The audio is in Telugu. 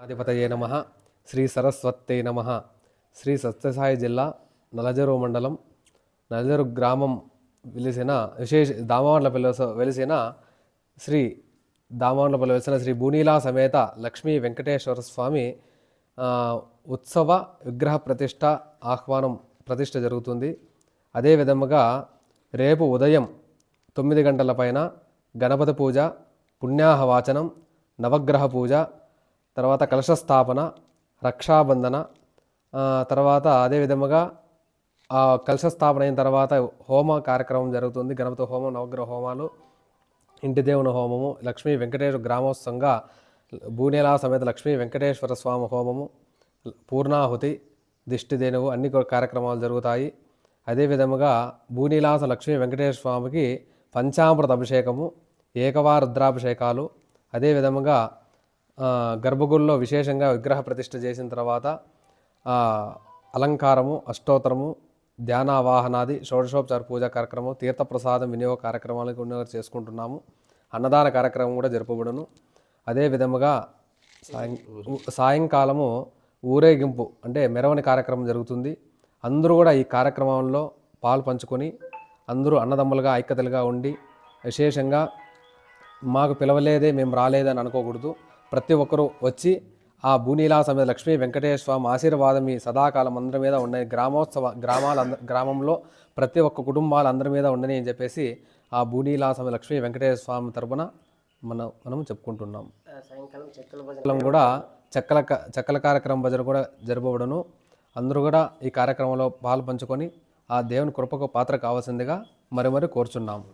అధిపతయే నమః. శ్రీ సరస్వత్యై నమః. శ్రీ సత్యసాయి జిల్లా నలజరు మండలం నలజరు గ్రామం వెలిసిన వెలిసిన శ్రీ దామోండ్లపల్లి వెలిసిన శ్రీ భూనీలా సమేత లక్ష్మీ వెంకటేశ్వర స్వామి ఉత్సవ విగ్రహ ప్రతిష్ట జరుగుతుంది. అదే విధముగా రేపు ఉదయం 9 గంటల పైన గణపతి పూజ, పుణ్యాహవాచనం, నవగ్రహ పూజ, తర్వాత కలశ స్థాపన, రక్షాబంధన, తర్వాత అదే విధముగా కలశ స్థాపన అయిన తర్వాత హోమ కార్యక్రమం జరుగుతుంది. గణపతి హోమం, నవగ్రహ హోమాలు, ఇంటి దేవుని హోమము, లక్ష్మీ వెంకటేశ్వర గ్రామోత్సవంగా భూనీలా సమేత లక్ష్మీ వెంకటేశ్వర స్వామి హోమము, పూర్ణాహుతి, దిష్టి దేనువు అన్ని కార్యక్రమాలు జరుగుతాయి. అదే విధముగా భూనీలాస లక్ష్మీ వెంకటేశ్వర స్వామికి పంచామృత అభిషేకము, ఏకవార రుద్రాభిషేకాలు, అదే విధముగా గర్భగుడిలో విశేషంగా విగ్రహ ప్రతిష్ఠ చేసిన తర్వాత అలంకారము, అష్టోత్తరము, ధ్యానావాహనాది, షోడశోపచార పూజా కార్యక్రమం, తీర్థప్రసాదం వినియోగ కార్యక్రమాలు కూడా చేసుకుంటున్నాము. అన్నదాన కార్యక్రమం కూడా జరుపబడును. అదే విధముగా సాయంకాలము ఊరేగింపు అంటే మెరవని కార్యక్రమం జరుగుతుంది. అందరూ కూడా ఈ కార్యక్రమంలో పాలు పంచుకొని అందరూ అన్నదమ్ములుగా ఐక్యతలుగా ఉండి విశేషంగా మాకు పిలవలేదే మేము రాలేదని అనుకోకూడదు. ప్రతి ఒక్కరూ వచ్చి ఆ భూనీలా సమేత లక్ష్మీ వెంకటేశ్వర స్వామి ఆశీర్వాదం మీ సదాకాలం అందరి మీద ఉండని, గ్రామంలో ప్రతి ఒక్క కుటుంబాలు అందరి మీద ఉండని అని చెప్పేసి ఆ భూనీలా సమేత లక్ష్మీ వెంకటేశ్వర స్వామి తరపున మనం చెప్పుకుంటున్నాం. సాయంకాలం కూడా చెక్కల కార్యక్రమం భజన కూడా జరపబడును. అందరూ కూడా ఈ కార్యక్రమంలో పాలు పంచుకొని ఆ దేవుని కృపకు పాత్ర కావాల్సిందిగా మరి కోరుచున్నాము.